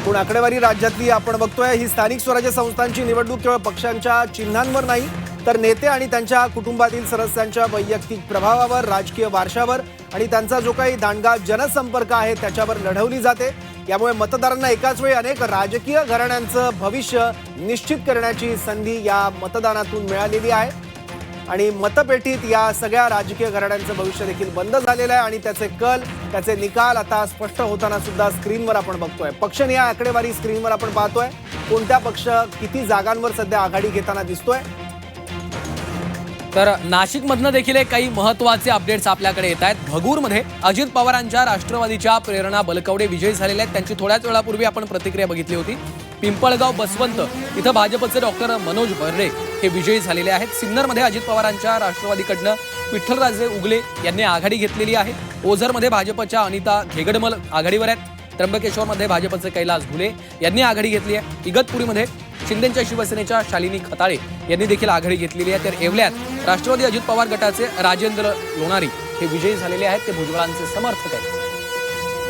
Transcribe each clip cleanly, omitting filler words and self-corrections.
एकूण आकडेवारी राज्यातली आपण बघतोय। ही स्थानिक स्वराज्य संस्थांची निवडणूक केवळ पक्षांच्या चिन्हांवर नाही तर नेते आणि त्यांच्या कुटुंबातील सदस्यांच्या वैयक्तिक प्रभावावर, राजकीय वारशावर आणि त्यांचा जो काही दांडगा जनसंपर्क आहे त्याच्यावर लढवली जाते। यामुळे मतदारांना एकाच वेळी अनेक राजकीय घराण्यांचं भविष्य निश्चित करण्याची संधी या मतदानातून मिळालेली आहे आणि मतपेटीत या सगळ्या राजकीय घराण्यांचं भविष्य देखील बंद झालेलं आहे आणि त्याचे कल, त्याचे निकाल आता स्पष्ट होताना सुद्धा स्क्रीनवर आपण बघतोय। पक्षनिहाय आकडेवारी स्क्रीनवर आपण पाहतोय। कोणत्या पक्ष किती जागांवर सध्या आघाडी घेताना दिसतोय। तर नाशिकमधनं देखील काही महत्त्वाचे अपडेट्स आपल्याकडे येत आहेत। भगूरमध्ये अजित पवारांच्या राष्ट्रवादीच्या प्रेरणा बलकवडे विजयी झालेले आहेत। त्यांची थोड्याच वेळापूर्वी आपण प्रतिक्रिया बघितली होती। पिंपळगाव बसवंत इथं भाजपचे डॉक्टर मनोज बर्रे हे विजयी झालेले आहेत। सिन्नरमध्ये अजित पवारांच्या राष्ट्रवादीकडनं विठ्ठलराजे उगले यांनी आघाडी घेतलेली आहे। ओझरमध्ये भाजपच्या अनिता घेगडमल आघाडीवर आहेत। त्र्यंबकेश्वरमध्ये भाजपचे कैलास घुले यांनी आघाडी घेतली आहे। इगतपुरीमध्ये शिंदेच्या शिवसेनेच्या शालिनी खताळे यांनी देखील आघाडी घेतलेली आहे। तर येवल्यात राष्ट्रवादी अजित पवार गटाचे राजेंद्र लोणारी हे विजयी झालेले आहेत। ते भुजबळांचे समर्थक आहेत।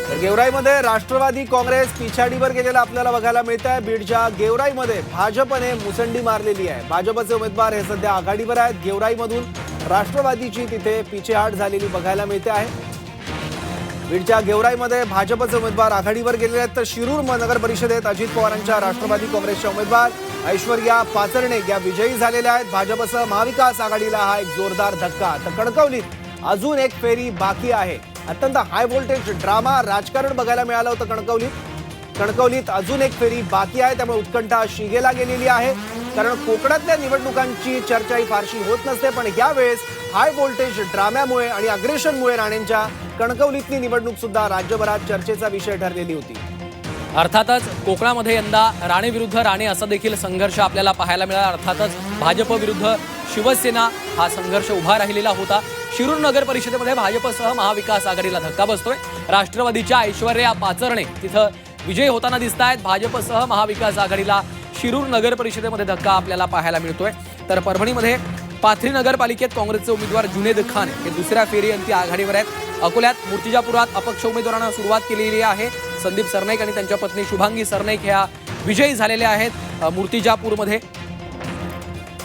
तर गेवराईमध्ये राष्ट्रवादी काँग्रेस पिछाडीवर गेलेला आपल्याला बघायला मिळत आहे। बीडच्या गेवराईमध्ये भाजपने मुसंडी मारलेली आहे। भाजपचे उमेदवार हे सध्या आघाडीवर आहेत। गेवराईमधून राष्ट्रवादीची तिथे पिछेहाट झालेली बघायला मिळते आहे। बीडच्या गेवराईमध्ये भाजपचे उमेदवार आघाडीवर गेलेले आहेत। तर शिरूर नगर परिषदेत अजित पवारांच्या राष्ट्रवादी काँग्रेसच्या उमेदवार ऐश्वर्या पाचरणे या विजयी झालेल्या आहेत। भाजपसह महाविकास आघाडीला हा एक जोरदार धक्का। तर कणकवलीत अजून एक फेरी बाकी आहे। अत्यंत हाय व्होल्टेज ड्रामा राजकारण बघायला मिळालं होतं कणकवलीत अजून एक फेरी बाकी आहे। त्यामुळे उत्कंठा शिगेला गेलेली आहे, कारण कोकणातल्या निवडणुकांची चर्चा ही फारशी होत नसते, पण यावेळेस हाय व्होल्टेज ड्राम्यामुळे आणि अग्रेशनमुळे राणेंच्या कणकवलीतली निवडणूक सुद्धा राज्यभरात चर्चेचा विषय ठरलेली होती। अर्थातच कोकणामध्ये यंदा राणे विरुद्ध राणे असा देखील संघर्ष आपल्याला पाहायला मिळाला। अर्थातच भाजप विरुद्ध शिवसेना हा संघर्ष उभा राहिलेला होता। शिरूर नगर परिषदेमध्ये भाजपसह महाविकास आघाडीला धक्का बसतोय। राष्ट्रवादीच्या ऐश्वर्या पाचरणे तिथं विजयी होताना दिसत आहेत। भाजपसह महाविकास आघाडीला शिरूर नगर परिषदेमध्ये धक्का आपल्याला पाहायला मिळतोय। तर परभणीमध्ये पाथरी नगरपालिकेत काँग्रेसचे उमेदवार जुनेद खान हे दुसऱ्या फेरीअंती आघाडीवर आहेत। अकोल्यात मूर्तिजापुरात अपक्ष उमेदवारांना सुरुवात केलेली आहे। संदीप सरनाईक आणि त्यांच्या पत्नी शुभांगी सरनाईक ह्या विजयी झालेल्या आहेत मूर्तिजापूरमध्ये।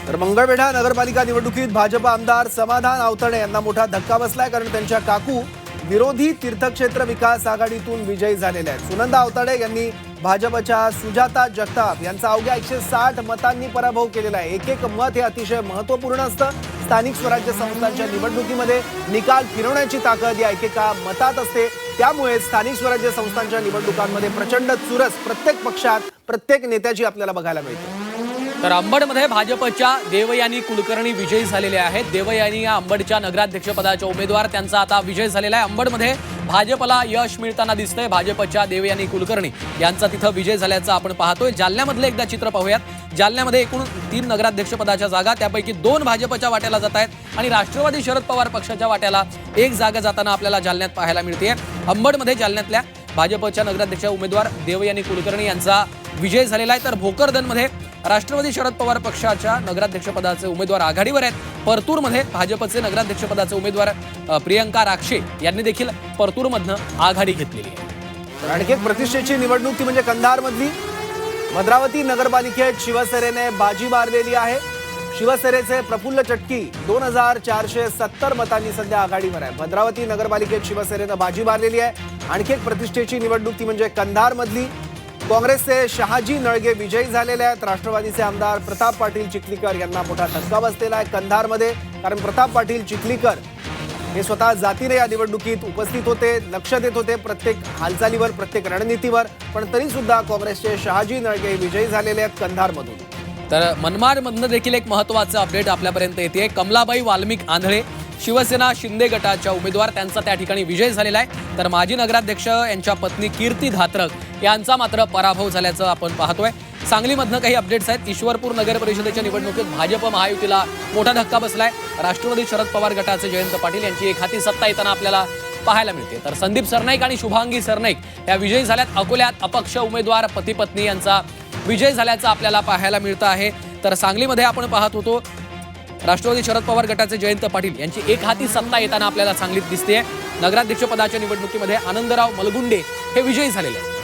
तर मंगळवेढा नगरपालिका निवडणुकीत भाजप आमदार समाधान आवताडे यांना मोठा धक्का बसलाय, कारण त्यांच्या काकू विरोधी तीर्थक्षेत्र विकास आघाडीतून विजयी झालेल्या आहेत। सुनंदा आवताडे यांनी भाजपच्या सुजाता जगताप यांचा अवघ्या 160 मतांनी पराभव केलेला आहे। एक मत हे अतिशय महत्त्वपूर्ण असतं। स्थानिक स्वराज्य संस्थांच्या निवडणुकीमध्ये निकाल फिरवण्याची ताकद या एकेका मतात असते। त्यामुळे स्थानिक स्वराज्य संस्थांच्या निवडणुकांमध्ये प्रचंड चुरस प्रत्येक पक्षात, प्रत्येक नेत्याची आपल्याला बघायला मिळते। तर अंबडमध्ये भाजपच्या देवयानी कुलकर्णी विजयी झालेले आहेत। देवयानी या अंबडच्या नगराध्यक्षपदाच्या उमेदवार, त्यांचा आता विजय झालेला आहे। अंबडमध्ये भाजपला यश मिळताना दिसतंय। भाजपच्या देवयानी कुलकर्णी यांचा तिथं विजय झाल्याचं आपण पाहतोय। जालन्यामधलं एकदा चित्र पाहूयात। जालन्यामध्ये एकूण 3 नगराध्यक्षपदाच्या जागा, त्यापैकी 2 भाजपच्या वाट्याला जात आहेत आणि राष्ट्रवादी शरद पवार पक्षाच्या वाट्याला 1 जागा जाताना आपल्याला जालन्यात पाहायला मिळते। अंबडमध्ये जालन्यातल्या भाजपच्या नगराध्यक्ष उमेदवार देवयानी कुलकर्णी यांचा विजय झालेला आहे। तर भोकरदनमध्ये राष्ट्रवादी शरद पवार पक्षाच्या नगराध्यक्षपदाचे उमेदवार आघाडीवर आहेत। परतूरमध्ये भाजपचे नगराध्यक्षपदाचे उमेदवार प्रियंका राक्षे यांनी देखील परतूरमधनं आघाडी घेतलेली आहे। आणखी एक प्रतिष्ठेची निवडणूक ती म्हणजे कंधारमधली। भद्रावती नगरपालिकेत शिवसेनेने बाजी मारलेली आहे। शिवसेनेचे प्रफुल्ल चटकी 2470 मतांनी सध्या आघाडीवर आहे। भद्रावती नगरपालिकेत शिवसेनेनं बाजी मारलेली आहे। आणखी एक प्रतिष्ठेची निवडणूक ती म्हणजे कंधारमधली। काँग्रेसचे शहाजी नळगे विजयी झालेले आहेत। राष्ट्रवादीचे आमदार प्रताप पाटील चिखलीकर यांना मोठा धक्का बसलेला आहे कंधारमध्ये, कारण प्रताप पाटील चिखलीकर हे स्वतः जातीने या निवडणुकीत उपस्थित होते, लक्ष देत होते प्रत्येक हालचालीवर, प्रत्येक रणनीतीवर, पण तरी सुद्धा काँग्रेसचे शहाजी नळगे विजयी झालेले आहेत कंधारमधून। तर मनमाडमधनं देखील एक महत्त्वाचं अपडेट आपल्यापर्यंत येते। कमलाबाई वाल्मिक आंधळे शिवसेना शिंदे गटाच्या उमेदवार, त्यांचा त्या ठिकाणी विजय झालेला आहे। तर माजी नगराध्यक्ष यांच्या पत्नी कीर्ती धात्रक यांचा मात्र पराभव झाल्याचं आपण पाहतोय। सांगलीमधनं काही अपडेट्स आहेत। ईश्वरपूर नगर परिषदेच्या निवडणुकीत भाजप महायुतीला मोठा धक्का बसलाय। राष्ट्रवादी शरद पवार गटाचे जयंत पाटील यांची एकहाती सत्ता येताना आपल्याला पाहायला मिळते। तर संदीप सरनाईक आणि शुभांगी सरनाईक या विजयी झाल्यात। अकोल्यात अपक्ष उमेदवार पती पत्नी यांचा विजय झाल्याचं आपल्याला पाहायला मिळतं आहे। तर सांगलीमध्ये आपण पाहत होतो राष्ट्रवादी शरद पवार गटाचे जयंत पाटील यांची एकहाती सत्ता येताना आपल्याला सांगलीत दिसते। नगराध्यक्ष पदाच्या निवडणुकीमध्ये आनंदराव मलगुंडे हे विजयी झालेले आहेत।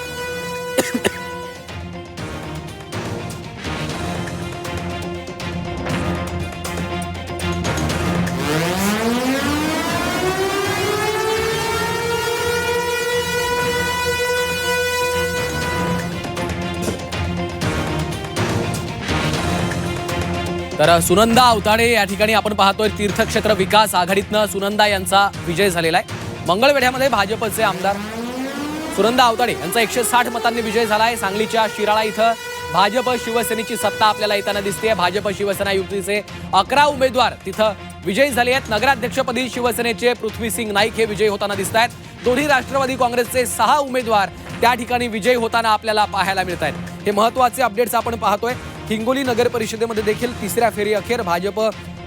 तर सुनंदा अवताडे या ठिकाणी आपण पाहतोय तीर्थक्षेत्र विकास आघाडीतनं सुनंदा यांचा विजय झालेला आहे. मंगळवेढ्यामध्ये भाजपचे आमदार सुनंदा अवताडे यांचा 160 मतांनी विजय झाला आहे. सांगलीच्या शिराळा इथं भाजप शिवसेनेची सत्ता आपल्याला येताना दिसते. भाजप शिवसेना युतीचे 11 उमेदवार तिथं विजयी झाले आहेत. नगराध्यक्षपदी शिवसेनेचे पृथ्वीसिंग नाईक हे विजयी होताना दिसत आहेत. दोन्ही राष्ट्रवादी काँग्रेसचे 6 उमेदवार त्या ठिकाणी विजयी होताना आपल्याला पाहायला मिळत आहेत. हे महत्त्वाचे अपडेट्स आपण पाहतोय. हिंगोली नगर परिषदेमध्ये देखील तिसऱ्या फेरी अखेर भाजप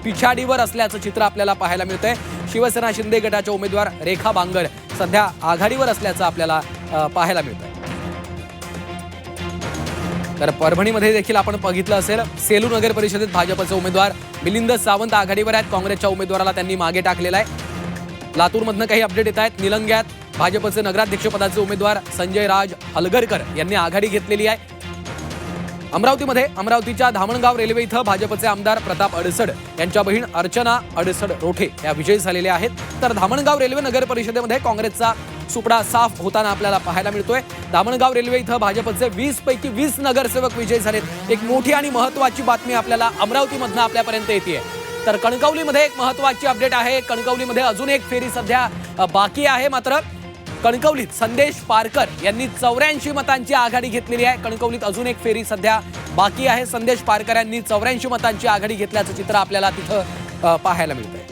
पिछाडीवर असल्याचं चित्र आपल्याला पाहायला मिळतंय. शिवसेना शिंदे गटाच्या उमेदवार रेखा बांगर सध्या आघाडीवर असल्याचं आपल्याला पाहायला मिळतंय. तर परभणीमध्ये देखील आपण बघितलं असेल सेलू नगर परिषदेत भाजपचे उमेदवार मिलिंद सावंत आघाडीवर आहेत. काँग्रेसच्या उमेदवाराला त्यांनी मागे टाकलेला आहे. लातूरमधनं काही अपडेट येत आहेत. निलंग्यात भाजपचे नगराध्यक्षपदाचे उमेदवार संजय राज हलगरकर यांनी आघाडी घेतलेली आहे. अमरावतीच्या धामणगाव रेल्वे इथं भाजपचे आमदार प्रताप अडसड यांच्या बहीण अर्चना अडसड रोठे या विजयी झालेल्या आहेत. तर धामणगाव रेल्वे नगर परिषदेमध्ये काँग्रेसचा सुपडा साफ होताना आपल्याला पाहायला मिळतोय. धामणगाव रेल्वे इथं भाजपचे 20 पैकी 20 नगरसेवक विजयी झालेत. एक मोठी आणि महत्त्वाची बातमी आपल्याला अमरावतीमधनं आपल्यापर्यंत येते. तर कणकवलीमध्ये एक महत्त्वाची अपडेट आहे. कणकवलीमध्ये अजून एक फेरी सध्या बाकी आहे. मात्र कणकवलीत संदेश पारकर यांनी 84 मतांची आघाडी घेतलेली आहे. कणकवलीत अजून एक फेरी सध्या बाकी आहे. संदेश पारकर यांनी 84 मतांची आघाडी घेतल्याचं चित्र आपल्याला तिथं पाहायला मिळतंय.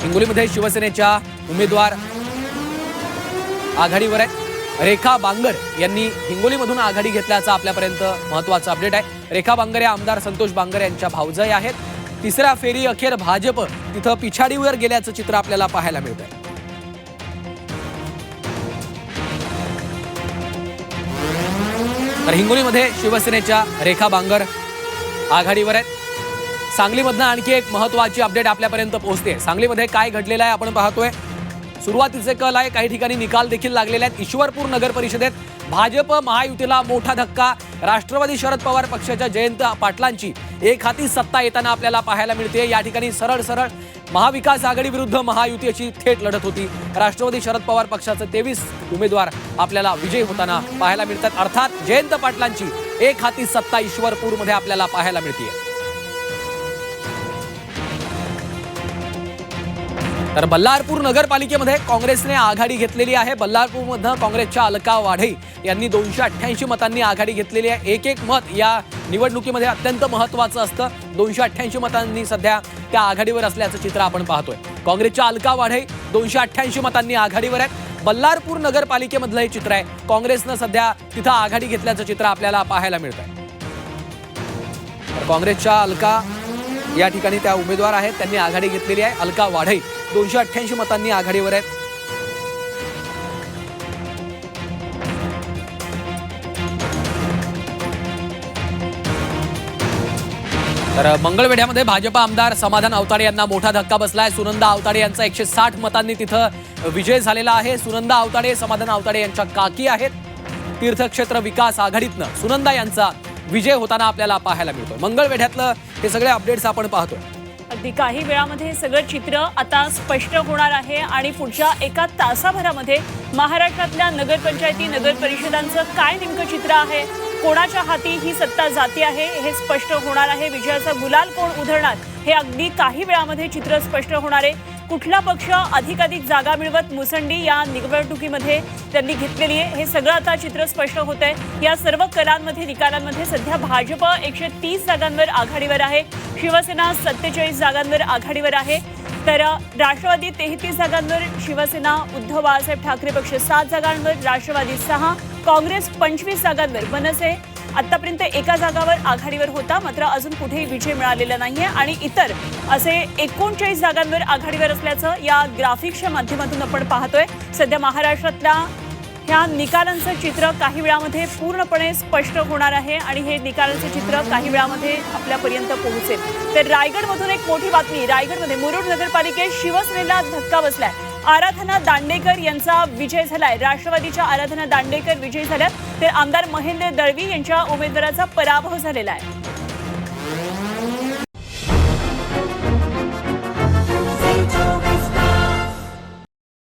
हिंगोलीमध्ये शिवसेनेच्या उमेदवार आघाडीवर आहेत. रेखा बांगर यांनी हिंगोलीमधून आघाडी घेतल्याचा आपल्यापर्यंत महत्त्वाचा अपडेट आहे. रेखा बांगर या आमदार संतोष बांगर यांच्या भावजाई आहेत. तिसऱ्या फेरी अखेर भाजप तिथं पिछाडीवर गेल्याचं चित्र आपल्याला पाहायला मिळत आहे. तर हिंगोलीमध्ये शिवसेनेच्या रेखा बांगर आघाडीवर आहेत. सांगलीमधनं आणखी एक महत्त्वाची अपडेट आपल्यापर्यंत पोहोचते. सांगलीमध्ये काय घडलेलं आहे आपण पाहतोय. सुरुवातीचे कल आहे, काही ठिकाणी निकाल देखील लागलेले आहेत. ईश्वरपूर नगर परिषदेत भाजप महायुतीला मोठा धक्का. राष्ट्रवादी शरद पवार पक्षाच्या जयंत पाटलांची एक हाती सत्ता येताना आपल्याला पाहायला मिळते. या ठिकाणी सरळ सरळ महाविकास आघाडी विरुद्ध महायुती अशी थेट लढत होती. राष्ट्रवादी शरद पवार पक्षाचे 23 उमेदवार आपल्याला विजयी होताना पाहायला मिळतात. अर्थात जयंत पाटलांची एक हाती सत्ता ईश्वरपूरमध्ये आपल्याला पाहायला मिळते. तर बल्लारपूर नगरपालिकेमध्ये काँग्रेसने आघाडी घेतलेली आहे. बल्लारपूरमधनं काँग्रेसच्या अलका वाढई यांनी 288 मतांनी आघाडी घेतलेली आहे. एक एक मत या निवडणुकीमध्ये अत्यंत महत्त्वाचं असतं. 288 मतांनी सध्या त्या आघाडीवर असल्याचं चित्र आपण पाहतोय. काँग्रेसच्या अलका वाढई 288 मतांनी आघाडीवर आहेत. बल्लारपूर नगरपालिकेमधलं हे चित्र आहे. काँग्रेसनं सध्या तिथं आघाडी घेतल्याचं चित्र आपल्याला पाहायला मिळत आहे. तर काँग्रेसच्या अलका या ठिकाणी त्या उमेदवार आहेत, त्यांनी आघाडी घेतलेली आहे. अलका वाढई 288 मतांनी आघाडीवर आहेत. तर मंगळवेढ्यामध्ये भाजप आमदार समाधान अवताडे यांना मोठा धक्का बसलाय. सुनंदा अवताडे यांचा 160 मतांनी तिथं विजय झालेला आहे. सुनंदा अवताडे समाधान अवताडे यांच्या काकी आहेत. तीर्थक्षेत्र विकास आघाडीतनं सुनंदा यांचा विजय होताना आपल्याला पाहायला मिळतोय. मंगळवेढ्यातलं हे सगळे अपडेट्स आपण पाहतोय. अगदी काही वेळामध्ये हे सगळं चित्र आता स्पष्ट होणार आहे आणि पुढच्या एका तासाभरामध्ये महाराष्ट्रातल्या नगरपंचायती नगर परिषदांचं काय नेमकं चित्र आहे, कोणाच्या हाती ही सत्ता जाती आहे हे स्पष्ट होणार आहे. विजयाचा गुलाल कोण उधळणार हे अगदी काही वेळामध्ये चित्र स्पष्ट होणार आहे. कुठला पक्ष अधिकाधिक जागा मिळवत मुसंडी या निवडणुकीमध्ये त्यांनी घेतलेली आहे हे सगळं आता चित्र स्पष्ट होत आहे. या सर्व कलांमध्ये निकालांमध्ये सध्या भाजप 130 जागांवर आघाडीवर आहे. शिवसेना 47 जागांवर आघाडीवर आहे. तर राष्ट्रवादी 33 जागांवर, शिवसेना उद्धव बाळासाहेब ठाकरे पक्ष 7 जागांवर, राष्ट्रवादी 6, काँग्रेस 25 जागांवर, मनसे आतापर्यंत एका जागावर आघाडीवर होता मात्र अजून कुठेही विजय मिळालेला नाहीये आणि इतर असे 39 जागांवर आघाडीवर असल्याचं या ग्राफिक्सच्या माध्यमातून आपण पाहतोय. सध्या महाराष्ट्रातल्या ह्या निकालांचं चित्र काही वेळामध्ये पूर्णपणे स्पष्ट होणार आहे आणि हे निकालांचं चित्र काही वेळामध्ये आपल्यापर्यंत पोहोचेल. तर रायगडमधून एक मोठी बातमी. रायगडमध्ये मुरुड नगरपालिकेत शिवसेनेला धक्का बसलाय. आराधना दांडेकर यांचा विजय झालाय. राष्ट्रवादीच्या आराधना दांडेकर विजयी झाल्यात तर आमदार महेंद्र दळवी यांच्या उमेदवाराचा पराभव झालेला आहे.